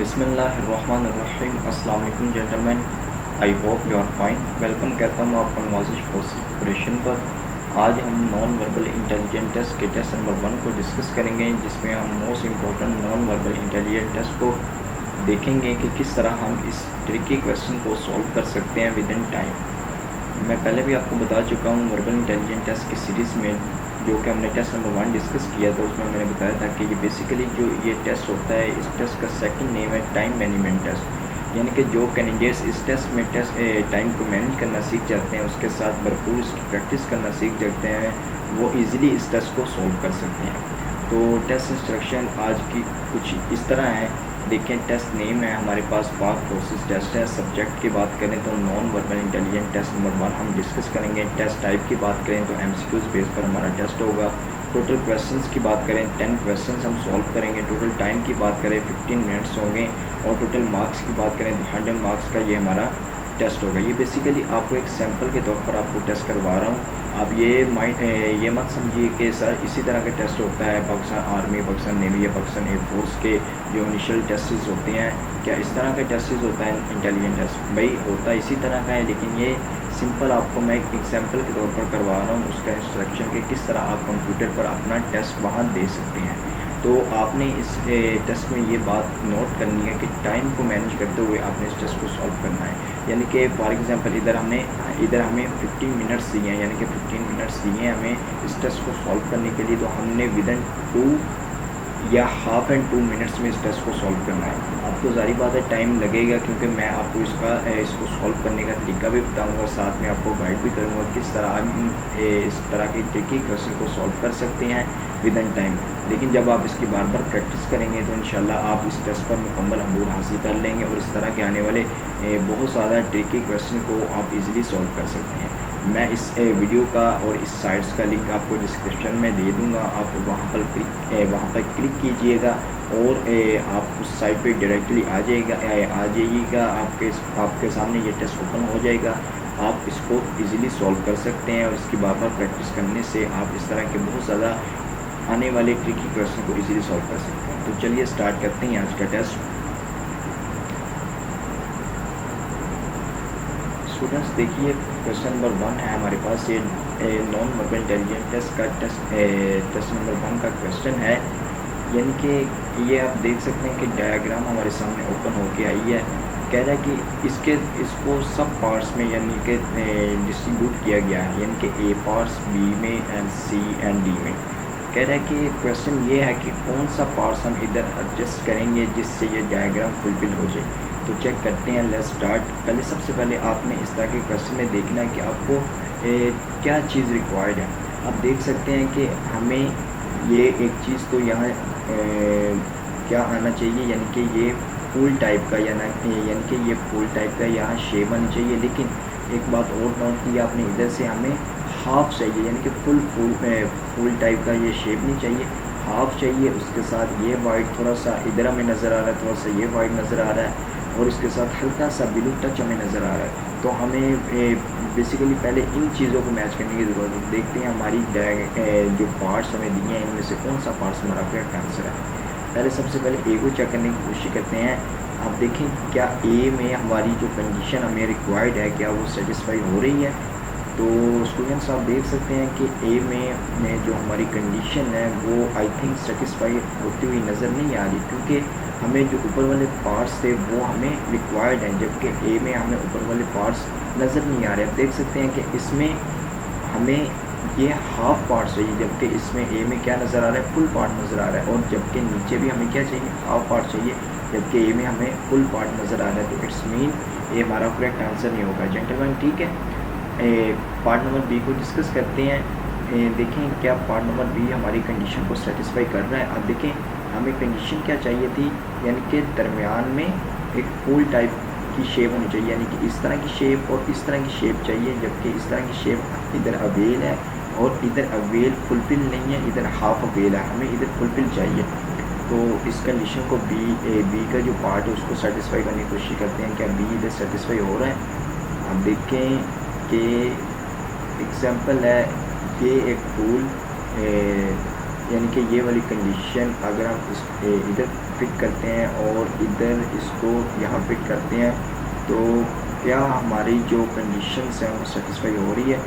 बिस्मिल्लाहिर्रहमानिर्रहीम। अस्सलाम वालेकुम gentleman, I hope you are fine. Welcome कहता हूँ आपको नवाजिश प्रोसेशन पर। आज हम नॉन वर्बल इंटेलिजेंट टेस्ट के टेस्ट नंबर 1 को डिस्कस करेंगे, जिसमें हम most important non verbal intelligent test को देखेंगे कि किस तरह हम इस ट्रिकी क्वेश्चन को सॉल्व कर सकते हैं विद इन टाइम। मैं पहले भी आपको बता चुका हूँ वर्बल इंटेलिजेंट टेस्ट की सीरीज़ में, जो कि हमने टेस्ट नंबर 1 डिस्कस किया था, उसमें मैंने बताया था कि ये बेसिकली जो ये टेस्ट होता है, इस टेस्ट का सेकंड नेम है टाइम मैनेजमेंट टेस्ट। यानी कि जो कैंडिडेट्स इस टेस्ट में टाइम को मैनेज करना सीख जाते हैं, उसके साथ भरपूर इसकी प्रैक्टिस करना सीख जाते हैं, वो ईज़िली इस टेस्ट को सॉल्व कर सकते हैं। तो टेस्ट इंस्ट्रक्शन आज की कुछ इस तरह है। देखें, टेस्ट नेम है हमारे पास पार्ट प्रोसेस टेस्ट है। सब्जेक्ट की बात करें तो non verbal intelligent test number 1 हम डिस्कस करेंगे। टेस्ट टाइप की बात करें तो एमसीक्यूज बेस पर हमारा टेस्ट होगा। टोटल क्वेश्चंस की बात करें 10 क्वेश्चंस हम सॉल्व करेंगे। टोटल टाइम की बात करें 15 मिनट्स होंगे। और टोटल मार्क्स की बात करें तो 100 मार्क्स का ये हमारा टेस्ट होगा। ये बेसिकली आपको एक सैम्पल के तौर पर आपको टेस्ट करवा रहा हूँ। आप ये मत समझिए कि सर इसी तरह का टेस्ट होता है पाकिस्तान आर्मी, पाकिस्तान नेवी या पाकिस्तान एयरफोर्स के जो इनिशियल टेस्ट्स होते हैं, क्या इस तरह का टेस्ट्स होता है इंटेलिजेंट टेस्ट? भाई होता इसी तरह का है, लेकिन ये सिंपल आपको मैं एक एग्जाम्पल के तौर पर करवा रहा हूँ उसका इंस्ट्रक्शन के किस तरह आप कंप्यूटर पर अपना टेस्ट वहाँ दे सकते हैं। तो आपने इस टेस्ट में ये बात नोट करनी है कि टाइम को मैनेज करते हुए आपने इस टेस्ट को सॉल्व करना है। यानी कि फॉर एग्जांपल इधर हमें 15 मिनट्स दिए हैं, यानी कि 15 मिनट्स दिए हैं हमें इस टेस्ट को सॉल्व करने के लिए। तो हमने विदिन 2 या हाफ एंड 2 मिनट्स में इस टेस्ट को सॉल्व करना है। आपको जारी बात है टाइम लगेगा, क्योंकि मैं आपको इसको सॉल्व करने का तरीका भी बताऊंगा, साथ में आपको गाइड भी करूंगा किस तरह हम इस तरह की ट्रिकी क्वेश्चन को सॉल्व कर सकते हैं विद इन टाइम। लेकिन जब आप इसकी बार बार प्रैक्टिस करेंगे तो इंशाल्लाह आप इस टेस्ट पर मुकम्मल अमूर हासिल कर लेंगे और इस तरह के आने वाले बहुत ज़्यादा ट्रिकी क्वेश्चन को आप इजीली सॉल्व कर सकते हैं। मैं इस वीडियो का और इस साइट्स का लिंक आपको डिस्क्रिप्शन में दे दूंगा। आप वहाँ पर क्लिक कीजिएगा और आप उस साइट पे डायरेक्टली आ जाइएगा। आपके सामने ये टेस्ट ओपन हो जाएगा। आप इसको इजीली सॉल्व कर सकते हैं और इसकी बार बार प्रैक्टिस करने से आप इस तरह के बहुत ज़्यादा आने वाले ट्रिकी क्वेश्चन को इजीली सॉल्व कर सकते हैं। तो चलिए स्टार्ट करते हैं आज का टेस्ट। स्टूडेंट्स देखिए, क्वेश्चन नंबर 1 है हमारे पास। ये नॉन वर्बल इंटेलिजेंट टेस्ट का टेस्ट नंबर 1 का क्वेश्चन है। यानी कि ये आप देख सकते हैं कि डायग्राम हमारे सामने ओपन होके आई है। कह रहा है कि इसको सब पार्ट्स में यानी कि डिस्ट्रीब्यूट किया गया है, यानी कि ए पार्ट्स, बी में एंड सी एंड डी में। कह रहा है कि क्वेश्चन ये है कि कौन सा पार्ट्स हम इधर एडजस्ट करेंगे जिससे ये डायग्राम फुलफिल हो जाए। तो चेक करते हैं, लेट्स स्टार्ट। सबसे पहले आपने इस तरह के क्वेश्चन में देखना है कि आपको क्या चीज़ रिक्वायर्ड है। आप देख सकते हैं कि हमें ये एक चीज़ तो यहाँ क्या आना चाहिए, यानी कि ये फुल टाइप का यानी कि ये फुल टाइप का यहाँ शेप आनी चाहिए। लेकिन एक बात और नोट की आपने, इधर से हमें हाफ चाहिए, यानी कि फुल टाइप का ये शेप नहीं चाहिए, हाफ चाहिए। उसके साथ ये वाइट थोड़ा सा इधर हमें नज़र आ रहा है, थोड़ा सा ये वाइट नज़र आ रहा है और इसके साथ हल्का सा ब्लू टच हमें नज़र आ रहा है। तो हमें बेसिकली पहले इन चीज़ों को मैच करने की ज़रूरत है। देखते हैं हमारी जो पार्ट्स हमें दिए हैं इनमें से कौन सा पार्ट्स हमारा करेक्ट आंसर है। सबसे पहले ए को चेक करने की कोशिश करते हैं। आप देखें क्या ए में हमारी जो कंडीशन हमें रिक्वायर्ड है क्या वो सेटिस्फाई हो रही है। तो स्टूडेंट्स आप देख सकते हैं कि ए में जो हमारी कंडीशन है वो आई थिंक सेटिस्फाई होती हुई नज़र नहीं आ रही, क्योंकि हमें जो ऊपर वाले पार्ट्स थे वो हमें रिक्वायर्ड हैं, जबकि ए में हमें ऊपर वाले पार्ट्स नज़र नहीं आ रहे। आप देख सकते हैं कि इसमें हमें ये हाफ पार्ट चाहिए, जबकि इसमें ए में क्या नज़र आ रहा है, फुल पार्ट नज़र आ रहा है। और जबकि नीचे भी हमें क्या चाहिए, हाफ पार्ट चाहिए, जबकि ए में हमें फुल पार्ट नज़र आ रहा है। तो इट्स मीन ये हमारा करेक्ट आंसर नहीं होगा जेंटलमैन, ठीक है। पार्ट नंबर बी को डिस्कस करते हैं। देखें क्या पार्ट नंबर बी हमारी कंडीशन को सेटिस्फाई कर रहा है। अब देखें हमें कंडीशन क्या चाहिए थी, यानी कि दरमियान में एक फुल टाइप की शेप होनी चाहिए, यानी कि इस तरह की शेप और इस तरह की शेप चाहिए, जबकि इस तरह की शेप इधर अवेल है और इधर अवेल फुलफिल नहीं है, इधर हाफ अवेल है, हमें इधर फुलफिल चाहिए। तो इस कंडीशन को बी का जो पार्ट है उसको सेटिस्फाई करने की कोशिश करते हैं, क्या बी इधर सेटिस्फाई हो रहा है। अब देखें कि एग्जांपल है, ये एक फूल यानी कि ये वाली कंडीशन अगर हम इस इधर फिट करते हैं और इधर इसको यहाँ फिट करते हैं तो क्या हमारी जो कंडीशंस हैं वो सेटिस्फाई हो रही है।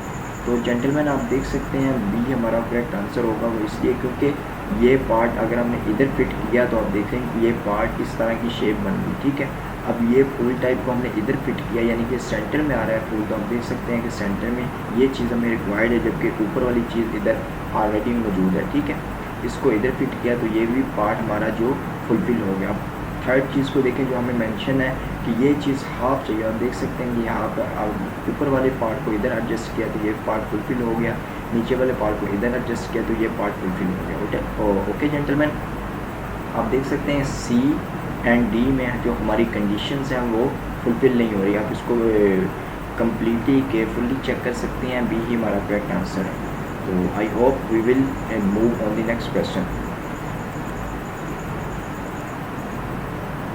तो जेंटलमैन आप देख सकते हैं बी हमारा करेक्ट आंसर होगा, वो इसलिए क्योंकि ये पार्ट अगर हमने इधर फिट किया तो आप देखें ये पार्ट इस तरह की शेप बन गई, ठीक है। अब ये फुल टाइप को हमने इधर फिट किया यानी कि सेंटर में आ रहा है फुल, तो हम देख सकते हैं कि सेंटर में ये चीज़ हमें रिक्वायर्ड है, जबकि ऊपर वाली चीज़ इधर ऑलरेडी मौजूद है, ठीक है। इसको इधर फिट किया तो ये भी पार्ट हमारा जो फुलफिल हो गया। अब थर्ड चीज़ को देखें जो हमें मेंशन है कि ये चीज़ हाफ चाहिए, आप देख सकते हैं कि यहाँ पर ऊपर वाले पार्ट को इधर एडजस्ट किया तो ये पार्ट फुलफिल हो गया, नीचे वाले पार्ट को इधर एडजस्ट किया तो ये पार्ट फुलफिल हो गया। ओके जेंटलमैन, आप देख सकते हैं सी एंड डी में जो हमारी कंडीशंस हैं वो फुलफिल नहीं हो रही। आप इसको कम्प्लीटली केयरफुली चेक कर सकते हैं, बी ही हमारा करेक्ट आंसर है। तो I hope we will move on the next question.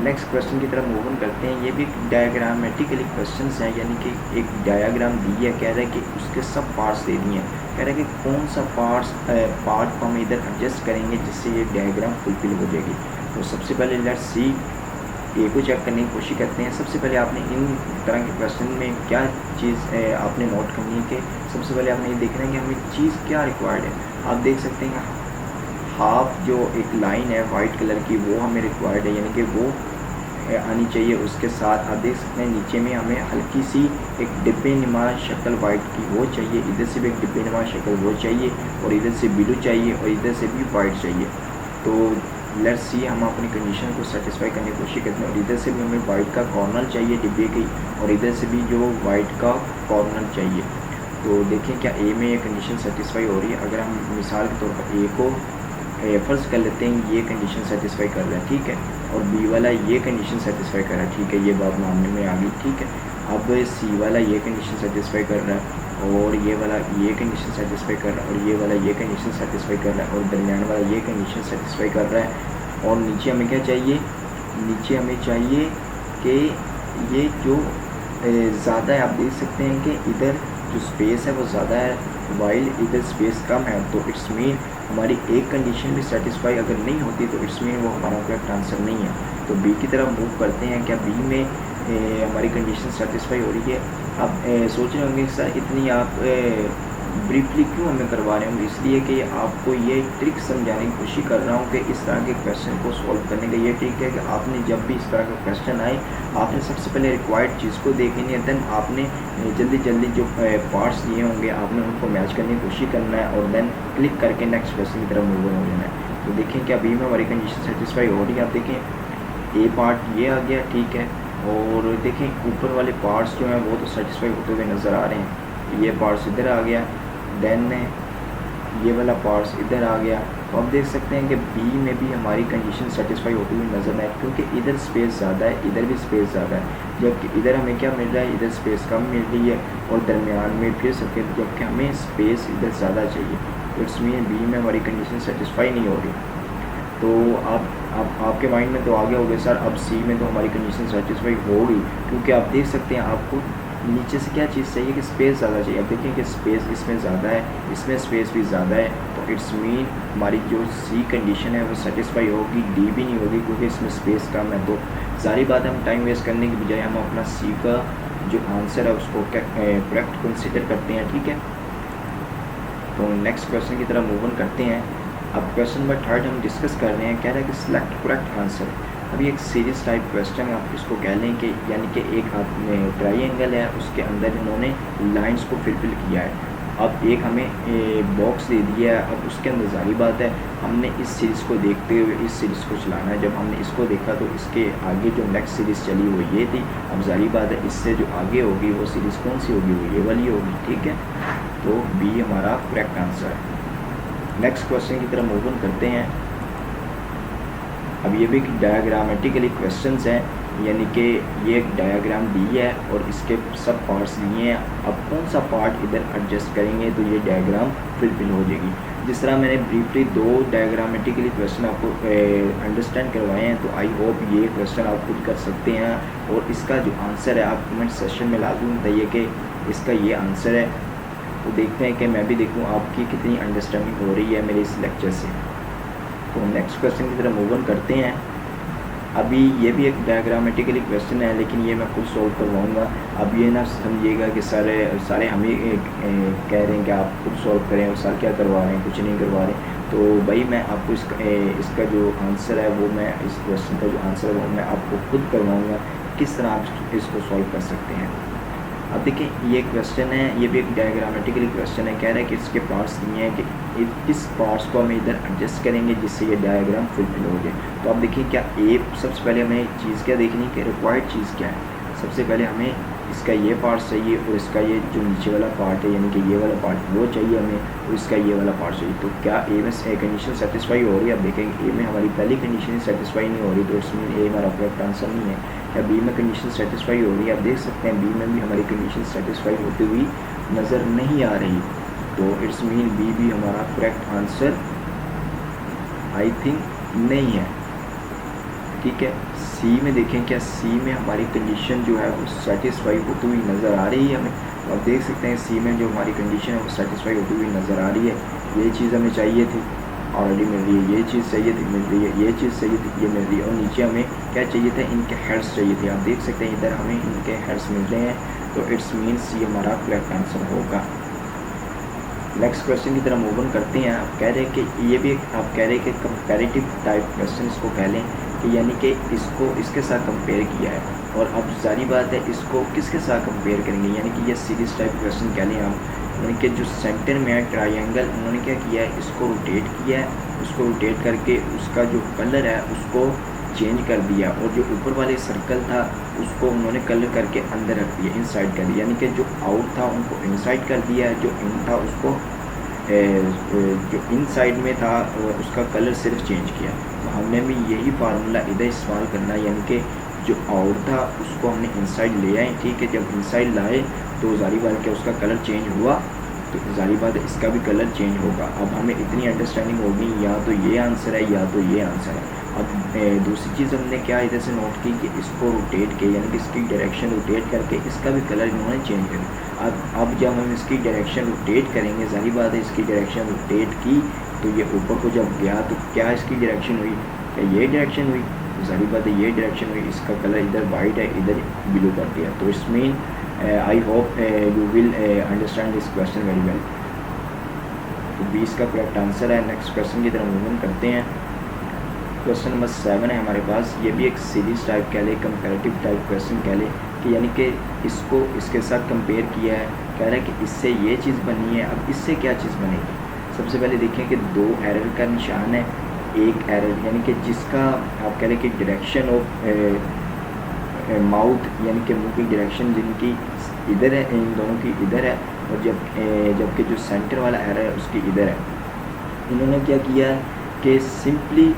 Next question की तरफ मूव ऑन करते हैं। ये भी डायग्रामेटिकली क्वेश्चंस हैं, यानी कि एक डायग्राम दी है, कह रहा है कि उसके सब पार्ट्स दे दिए हैं, कह रहा है कि कौन सा पार्ट को हम इधर एडजस्ट करेंगे जिससे ये डायग्राम फुलफिल हो जाएगी। तो सबसे पहले लेट्स सी ए को चेक करने की कोशिश करते हैं। सबसे पहले आपने इन तरह के क्वेश्चन में क्या चीज़ आपने नोट करनी है कि सबसे पहले आपने ये देखना है कि हमें चीज़ क्या रिक्वायर्ड है। आप देख सकते हैं हाफ जो एक लाइन है वाइट कलर की वो हमें रिक्वायर्ड है, यानी कि वो आनी चाहिए। उसके साथ आप देख सकते हैं नीचे में हमें हल्की सी एक डिब्बे नुमा शक्ल वाइट की वो चाहिए, इधर से भी एक डिब्बे नुमा शक्ल वो चाहिए, और इधर से ब्लू चाहिए, और इधर से भी वाइट चाहिए। तो लेट्स सी हम अपनी कंडीशन को सेटिस्फाई करने की कोशिश करते हैं, और इधर से भी हमें वाइट का कॉर्नर चाहिए डिब्बे की, और इधर से भी जो वाइट का कॉर्नर चाहिए। तो देखें क्या ए में ये कंडीशन सेटिस्फाई हो रही है। अगर हम मिसाल के तौर पर ए को फ़र्ज़ कर लेते हैं ये कंडीशन सेटिस्फाई कर रहा है, ठीक है, और बी वाला ये कंडीशन सेटिस्फाई कर रहा है, ठीक है, ये बात मानने में आ गई, ठीक है। अब सी वाला ये कंडीशन सेटिस्फाई कर रहा है, और ये वाला ये कंडीशन सेटिस्फाई कर रहा है, और ये वाला ये कंडीशन सेटिस्फाई कर रहा है, और दरमियान वाला ये कंडीशन सेटिस्फाई कर रहा है। और नीचे हमें क्या चाहिए, नीचे हमें चाहिए कि ये जो ज़्यादा है, आप देख सकते हैं कि इधर जो स्पेस है वो ज़्यादा है वाइल इधर स्पेस कम है, तो इट्स मीन हमारी एक कंडीशन भी सेटिस्फाई अगर नहीं होती तो इट्स मीन वो हमारा करेक्ट आंसर नहीं है। तो बी की तरफ मूव करते हैं। क्या बी में हमारी कंडीशन सेटिस्फाई हो रही है। आप सोच रहे होंगे सर इतनी आप ब्रीफली क्यों हमें करवा रहे होंगे, इसलिए कि आपको ये ट्रिक समझाने की कोशिश कर रहा हूँ कि इस तरह के क्वेश्चन को सॉल्व करने का ये ट्रिक है कि आपने जब भी इस तरह का क्वेश्चन आए आपने सबसे पहले रिक्वायर्ड चीज़ को देखनी है, देन आपने जल्दी जल्दी जो पार्ट्स दिए होंगे आपने उनको मैच करने की कोशिश करना है, और देन क्लिक करके नेक्स्ट क्वेश्चन की तरफ मूव हो जाना है। तो देखें कि अभी में हमारी कंडीशन सेटिस्फाई हो रही है। आप देखें ए पार्ट ये आ गया, ठीक है, और देखें ऊपर वाले पार्ट्स जो हैं वो तो सेटिस्फाई होते हुए नज़र आ रहे हैं। ये पार्ट्स इधर आ गया, देन ये वाला पार्ट्स इधर आ गया। तो आप देख सकते हैं कि बी में भी हमारी कंडीशन सेटिस्फाई होती हुई नज़र नहीं, क्योंकि इधर स्पेस ज़्यादा है, इधर भी स्पेस ज़्यादा है, जबकि इधर हमें क्या मिल रहा है, इधर स्पेस कम मिल रही है, और दरमियान में फिर सकते हैं जबकि हमें स्पेस इधर ज़्यादा चाहिए। तो इट्स मीन बी में हमारी कंडीशन सेटिस्फाई नहीं हो रही। तो आपके माइंड में तो आ गया होगा सर अब सी में तो हमारी कंडीशन सेटिस्फाई होगी, क्योंकि आप देख सकते हैं आपको नीचे से क्या चीज़ चाहिए कि स्पेस ज़्यादा चाहिए। अब देखिए कि स्पेस इसमें ज़्यादा है, इसमें स्पेस भी ज़्यादा है, तो इट्स मीन हमारी जो सी कंडीशन है वो सेटिस्फाई होगी, डी भी नहीं होगी क्योंकि इसमें स्पेस कम है। तो सारी बात हम टाइम वेस्ट करने की बजाय हम अपना सी का जो आंसर है उसको करेक्ट कंसिडर करते हैं, ठीक है। तो नेक्स्ट क्वेश्चन की तरफ मूव ऑन करते हैं। अब क्वेश्चन नंबर 3 हम डिस्कस कर रहे हैं, कह रहा है कि सिलेक्ट करेक्ट आंसर। अभी एक सीरीज टाइप क्वेश्चन आप इसको कह लें कि यानी कि एक हाथ में ट्राइंगल है, उसके अंदर इन्होंने लाइंस को फिल किया है। अब एक हमें बॉक्स दे दिया है, अब उसके अंदर जारी बात है हमने इस सीरीज़ को देखते हुए इस सीरीज़ को चलाना है। जब हमने इसको देखा तो इसके आगे जो नेक्स्ट सीरीज़ चली वो ये थी, अब जारी बात है इससे जो आगे होगी वो सीरीज़ कौन सी होगी, वो ये वाली होगी, ठीक है। तो बी हमारा करेक्ट आंसर है। नेक्स्ट क्वेश्चन की तरफ मूव ऑन करते हैं। अब ये भी डायग्रामेटिकली क्वेश्चंस हैं, यानी कि ये एक डायग्राम दी है और इसके सब पार्ट्स दिए हैं। अब कौन सा पार्ट इधर एडजस्ट करेंगे तो ये डायग्राम फुलफिल हो जाएगी। जिस तरह मैंने ब्रीफली 2 डायग्रामेटिकली क्वेश्चन आपको अंडरस्टैंड करवाए हैं, तो आई होप ये क्वेश्चन आप खुद कर सकते हैं, और इसका जो आंसर है आप कमेंट सेक्शन में लाजमी बताइए कि इसका ये आंसर है। तो देखते हैं कि मैं भी देखूँ आपकी कितनी अंडरस्टैंडिंग हो रही है मेरे इस लेक्चर से। तो नेक्स्ट क्वेश्चन की तरफ मूव ऑन करते हैं। अभी ये भी एक डायग्रामेटिकली क्वेश्चन है, लेकिन ये मैं खुद सॉल्व करवाऊँगा। अब ये ना समझिएगा कि सारे हमें कह रहे हैं कि आप खुद सॉल्व करें और सर क्या करवा रहे हैं, कुछ नहीं करवा रहे। तो भाई मैं आपको इसका जो आंसर है वो मैं इस क्वेश्चन का जो आंसर है वो मैं आपको खुद करवाऊँगा, किस तरह आप इसको सॉल्व कर सकते हैं। अब देखिए ये क्वेश्चन है, ये भी एक डायग्रामेटिकली क्वेश्चन है। कह रहा है कि इसके पार्ट्स नहीं है कि इस पार्ट्स को हम इधर एडजस्ट करेंगे जिससे ये डायग्राम फुलफिल हो जाए। तो अब देखिए क्या सबसे पहले हमें चीज़ क्या देखनी है कि रिक्वायर्ड चीज़ क्या है। सबसे पहले हमें इसका ये पार्ट चाहिए और इसका ये जो नीचे वाला पार्ट है यानी कि ये वाला पार्ट वो चाहिए हमें, और इसका ये वाला पार्ट चाहिए। तो क्या ए में कंडीशन सेटिस्फाई हो रही है? अब देखेंगे ए में हमारी पहली कंडीशन सेटिस्फाई नहीं हो रही, तो इसमें ए हमारा करेक्ट आंसर नहीं है। या बी में कंडीशन सेटिस्फाई हो रही है? आप देख सकते हैं बी में भी हमारी कंडीशन सेटिस्फाई होती हुई नज़र नहीं आ रही, तो इट्स मीन बी भी हमारा करेक्ट आंसर आई थिंक नहीं है। ठीक है, सी में देखें, क्या सी में हमारी कंडीशन जो है वो सेटिस्फाई होती हुई नज़र आ रही है हमें? तो आप देख सकते हैं सी में जो हमारी कंडीशन है वो सेटिस्फाई होती हुई नज़र आ रही है। ये चीज़ हमें चाहिए थी, ऑलरेडी मिल रही है। ये चीज़ चाहिए थी, मिल रही है। ये चीज़ चाहिए थी, ये मिल रही है। और नीचे हमें क्या चाहिए था? इनके हेड्स चाहिए थे। आप देख सकते हैं इधर हमें इनके हेड्स मिल रहे हैं, तो इट्स मीन्स ये हमारा करेक्ट आंसर होगा। नेक्स्ट क्वेश्चन की तरफ मूव ऑन करते हैं। आप कह रहे हैं कि ये भी आप कह रहे हैं कि कंपैरेटिव टाइप क्वेश्चन इसको कह लें कि यानी कि इसको इसके साथ कंपेयर किया है। और अब जारी बात है इसको किसके साथ कंपेयर करेंगे, यानी कि ये सीरीज टाइप क्वेश्चन कह लें आप। यानी कि जो सेंटर में है ट्रायंगल, उन्होंने क्या किया है, इसको रोटेट किया है। उसको रोटेट करके उसका जो कलर है उसको चेंज कर दिया, और जो ऊपर वाले सर्कल था उसको उन्होंने कलर करके अंदर रख दिया, इनसाइड कर दिया। यानी कि जो आउट था उनको इनसाइड कर दिया, जो इन था उसको जो इनसाइड में था उसका कलर सिर्फ चेंज किया। तो हमने भी यही फार्मूला इधर इस्तेमाल करना है, यानी कि जो आउट था उसको हमने इनसाइड ले आए। ठीक है, जब इनसाइड लाए तो जारी बात क्या उसका कलर चेंज हुआ, तो जारी बात है इसका भी कलर चेंज होगा। अब हमें इतनी अंडरस्टैंडिंग होगी, या तो ये आंसर है या तो ये आंसर है। अब दूसरी चीज़ हमने क्या इधर से नोट की कि इसको रोटेट के, यानी कि इसकी डायरेक्शन रोटेट करके इसका भी कलर इन्होंने चेंज कर। अब जब हम इसकी डायरेक्शन रोटेट करेंगे, जारी बात है इसकी डायरेक्शन रोटेट की तो ये ऊपर को जब गया तो क्या इसकी डायरेक्शन हुई, क्या ये डायरेक्शन हुई? तो जारी बात है ये डायरेक्शन हुई। इसका कलर इधर वाइट है, इधर ब्लू कर दिया। तो इसमें आई hope you will understand this question very well. तो 20 का करेक्ट आंसर है। नेक्स्ट क्वेश्चन की तरफ मूव ऑन करते हैं। क्वेश्चन नंबर 7 है हमारे पास। ये भी एक सीरीज टाइप कह ले, कंपैरेटिव टाइप क्वेश्चन कह ले कि यानी कि इसको इसके साथ कंपेयर किया है। कह रहा है कि इससे ये चीज़ बनी है, अब इससे क्या चीज़ बनेगी। सबसे पहले देखें कि 2 एरर का निशान है। एक एरर यानी कि जिसका आप कह रहे हैं कि डायरेक्शन ऑफ माउथ यानी कि मुंह की डायरेक्शन जिनकी इधर है, इन दोनों की इधर है, और जबकि जो सेंटर वाला एरर है उसकी इधर है। इन्होंने क्या किया कि सिंपली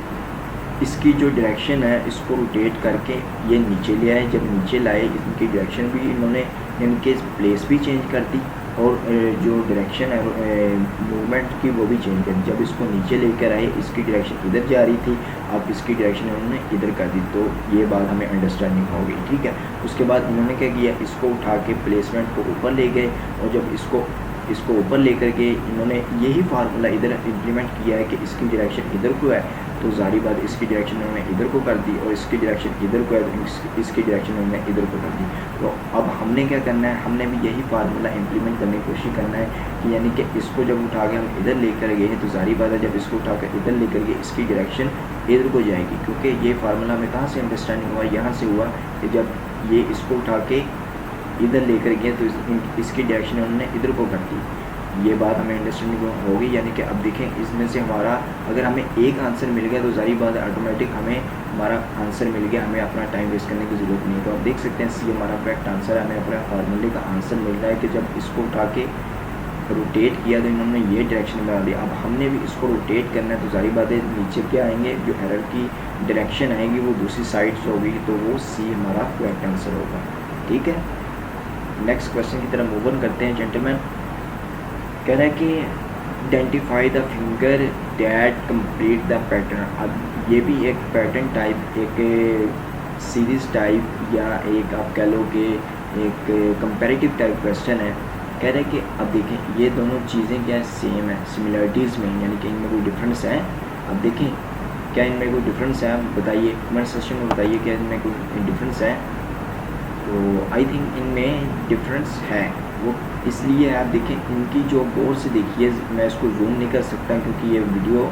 इसकी जो डायरेक्शन है इसको रोटेट करके ये नीचे ले आए। जब नीचे लाए इनकी डायरेक्शन भी इन्होंने इनके प्लेस भी चेंज कर दी, और जो डायरेक्शन है मूवमेंट की वो भी चेंज कर दी। जब इसको नीचे लेकर आए इसकी डायरेक्शन इधर जा रही थी, अब इसकी डायरेक्शन उन्होंने इधर कर दी। तो ये बात हमें अंडरस्टैंडिंग हो गई। ठीक है, उसके बाद उन्होंने क्या किया, इसको उठा के प्लेसमेंट को ऊपर ले गए, और जब इसको ऊपर लेकर के इन्होंने यही फार्मूला इधर इम्प्लीमेंट किया है कि इसकी डायरेक्शन इधर को है, तो जारी बात इसकी डायरेक्शन उन्होंने इधर को कर दी, और इसकी डायरेक्शन इधर को है तो इसकी डायरेक्शन उन्होंने इधर को कर दी। तो अब हमने क्या करना है, हमने भी यही फार्मूला इम्प्लीमेंट करने की कोशिश करना है कि यानी कि इसको जब उठा के हम इधर लेकर गए हैं तो जारी बात है जब इसको उठा कर इधर लेकर गए इसकी डायरेक्शन इधर को जाएगी। क्योंकि ये फार्मूला में कहाँ से अंडरस्टैंडिंग हुआ, यहाँ से हुआ कि जब ये इसको उठा के इधर लेकर गए तो इसकी डायरेक्शन उन्होंने इधर को कर दी। ये बात हमें अंडरस्टैंडिंग होगी। यानी कि अब देखें इसमें से हमारा अगर हमें एक आंसर मिल गया तो जारी बात है ऑटोमेटिक हमें हमारा आंसर मिल गया, हमें अपना टाइम वेस्ट करने की ज़रूरत नहीं है। तो आप देख सकते हैं सी हमारा करेक्ट आंसर है। हमें अपने फार्मूले का आंसर मिल रहा है कि जब इसको उठा के रोटेट किया तो इन्होंने ये डायरेक्शन बना दी। अब हमने भी इसको रोटेट करना है तो जारी बात है नीचे क्या आएंगे, जो एरर की डायरेक्शन आएंगी वो दूसरी साइड से होगी, तो वो सी हमारा करेक्ट आंसर होगा। ठीक है, नेक्स्ट क्वेश्चन की तरफ मूव ऑन करते हैं जेंटलमैन। कह रहा है कि identify the finger that complete the pattern. अब ये भी एक पैटर्न टाइप, एक सीरीज टाइप, या एक आप कह लो कि एक कंपैरेटिव टाइप क्वेश्चन है। कह रहे हैं कि अब देखें ये दोनों चीज़ें क्या सेम है, सिमिलरिटीज़ में, यानी कि इनमें कोई डिफरेंस है। अब देखें क्या इनमें कोई डिफरेंस है? बताइए, कमेंट सेक्शन में बताइए क्या इनमें कोई डिफरेंस है। तो आई थिंक इनमें डिफरेंस है, वो इसलिए आप देखें इनकी जो गौर से देखिए, मैं इसको जूम नहीं कर सकता क्योंकि ये वीडियो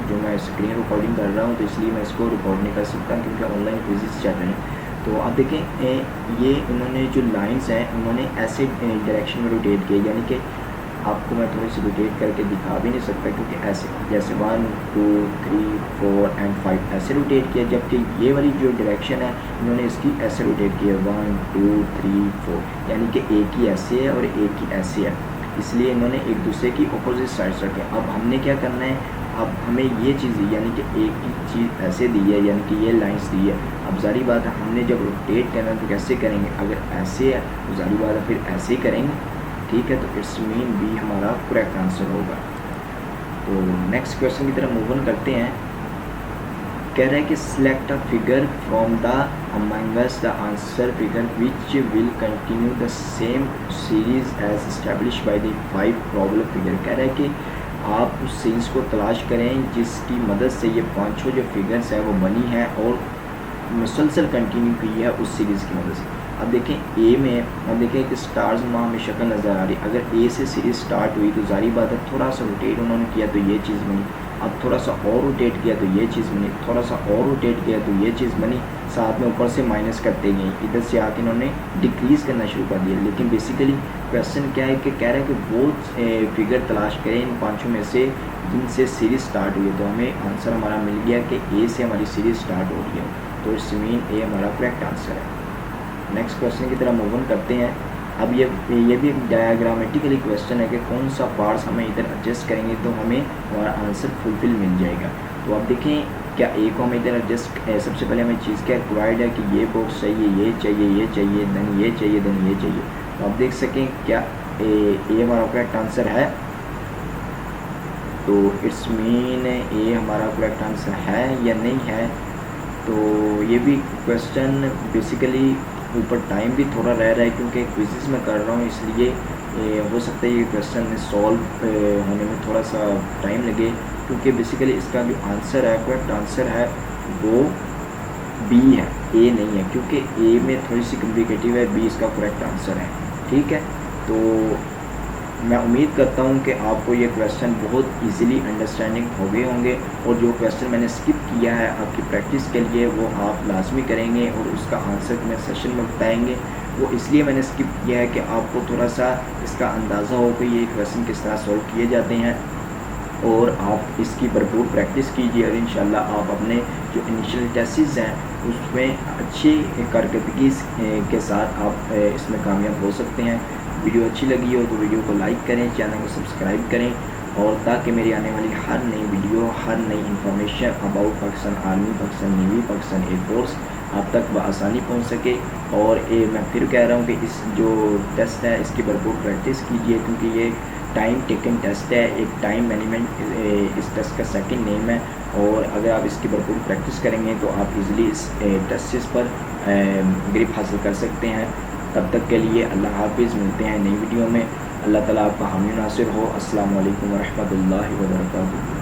जो मैं स्क्रीन रिकॉर्डिंग कर रहा हूँ तो इसलिए मैं इसको रिकॉर्ड नहीं कर सकता क्योंकि ऑनलाइन क्विज़ चल रहे हैं। तो आप देखें ये उन्होंने जो लाइंस हैं उन्होंने ऐसे डायरेक्शन में रोटेट किए, यानी कि आपको मैं थोड़ी सी रोटेट करके दिखा भी नहीं सकता क्योंकि ऐसे जैसे 1 2 3 4 एंड 5 ऐसे रोटेट किया, जबकि ये वाली जो डायरेक्शन है इन्होंने इसकी ऐसे रोटेट किया 1 2 3 4, यानी कि एक ही ऐसे है और एक ही ऐसे है, इसलिए इन्होंने एक दूसरे की अपोजिट साइड्स रखे। अब हमने क्या करना है, अब हमें ये चीज़ यानी कि एक ही चीज़ ऐसे दी है, यानी कि ये लाइंस दी है। अब जारी बात है हमने जब रोटेट करना तो कैसे करेंगे, अगर ऐसे है तो जारी बात है फिर ऐसे ही करेंगे, ठीक है। तो इट्स मीन बी हमारा करेक्ट आंसर होगा। तो नेक्स्ट क्वेश्चन की तरफ मूव ऑन करते हैं। कह रहा है कि select a figure from the amongst the answer figure which will continue the same series as establish by the 5 probable figure. कह रहा है कि आप उस सीरीज़ को तलाश करें जिसकी मदद से ये पाँचों जो फिगर्स हैं वो बनी है और मुसलसल कंटिन्यू की है उस सीरीज़ की मदद से। अब देखें ए में, अब देखें कि स्टार्स में हमें शक्ल नज़र आ रही है। अगर ए से सीरीज़ स्टार्ट हुई तो जारी बात है थोड़ा सा रोटेट उन्होंने किया तो ये चीज़ बनी, अब थोड़ा सा और रोटेट किया तो ये चीज़ बनी, थोड़ा सा और रोटेट किया तो ये चीज़ बनी, साथ में ऊपर से माइनस करते गए, इधर से आके इन्होंने डिक्रीज़ करना शुरू कर दिया। लेकिन बेसिकली क्वेश्चन क्या है कि कह रहा है कि वो फिगर तलाश करें इन पाँचों में से जिनसे सीरीज़ स्टार्ट हुई है। तो हमें आंसर हमारा मिल गया कि ए से हमारी सीरीज़ स्टार्ट हो रही है, तो इट्स मीन ए हमारा करेक्ट आंसर है। नेक्स्ट क्वेश्चन की तरफ मूव ऑन करते हैं। अब ये भी एक डायग्रामेटिकली क्वेश्चन है कि कौन सा पार्ट्स हमें इधर एडजस्ट करेंगे तो हमें हमारा आंसर फुलफिल मिल जाएगा। तो अब देखें क्या ए को हम इधर एडजस्ट, सबसे पहले हमें चीज़ क्या रिक्वायर्ड है कि ये बॉक्स चाहिए, ये चाहिए, ये चाहिए, देन ये चाहिए, देन ये चाहिए। तो आप देख सकें क्या ए हमारा करेक्ट आंसर है, तो इट्स मीन ए हमारा करेक्ट आंसर है या नहीं है। तो ये भी क्वेश्चन बेसिकली ऊपर टाइम भी थोड़ा रह रहा है क्योंकि क्विज़ में कर रहा हूँ, इसलिए हो सकता है ये क्वेश्चन सॉल्व होने में थोड़ा सा टाइम लगे क्योंकि बेसिकली इसका जो आंसर है करेक्ट आंसर है वो बी है, ए नहीं है, क्योंकि ए में थोड़ी सी कॉम्प्लिकेटिव है, बी इसका करेक्ट आंसर है, ठीक है। तो मैं उम्मीद करता हूँ कि आपको ये क्वेश्चन बहुत इजीली अंडरस्टैंडिंग हो गए होंगे और जो क्वेश्चन मैंने स्किप किया है आपकी प्रैक्टिस के लिए वो आप लाजमी करेंगे और उसका आंसर मैं सेशन में बताएंगे। वो इसलिए मैंने स्किप किया है कि आपको थोड़ा सा इसका अंदाज़ा हो कि ये क्वेश्चन किस तरह सॉल्व किए जाते हैं और आप इसकी भरपूर प्रैक्टिस कीजिए और इंशाल्लाह आप अपने जो इनिशियल टेस्ट्स हैं उसमें अच्छी कारकर्दगी के साथ आप इसमें कामयाब हो सकते हैं। वीडियो अच्छी लगी हो तो वीडियो को लाइक करें, चैनल को सब्सक्राइब करें और ताकि मेरी आने वाली हर नई वीडियो, हर नई information about Pakistan army, Pakistan navy, Pakistan air force आप तक बआसानी पहुंच सके। और मैं फिर कह रहा हूं कि इस जो टेस्ट है इसकी भरपूर प्रैक्टिस कीजिए क्योंकि ये टाइम टेकन टेस्ट है, एक टाइम मैनेजमेंट इस टेस्ट का सेकंड नेम है और अगर आप इसकी भरपूर प्रैक्टिस करेंगे तो आप इजीली इस टेस्ट पर ग्रिप हासिल कर सकते हैं। तब तक के लिए अल्लाह हाफिज़, मिलते हैं नई वीडियो में। अल्लाह ताला आपका हामी नासिर हो। अस्सलाम वालेकुम व रहमतुल्लाहि व बरकातुहू।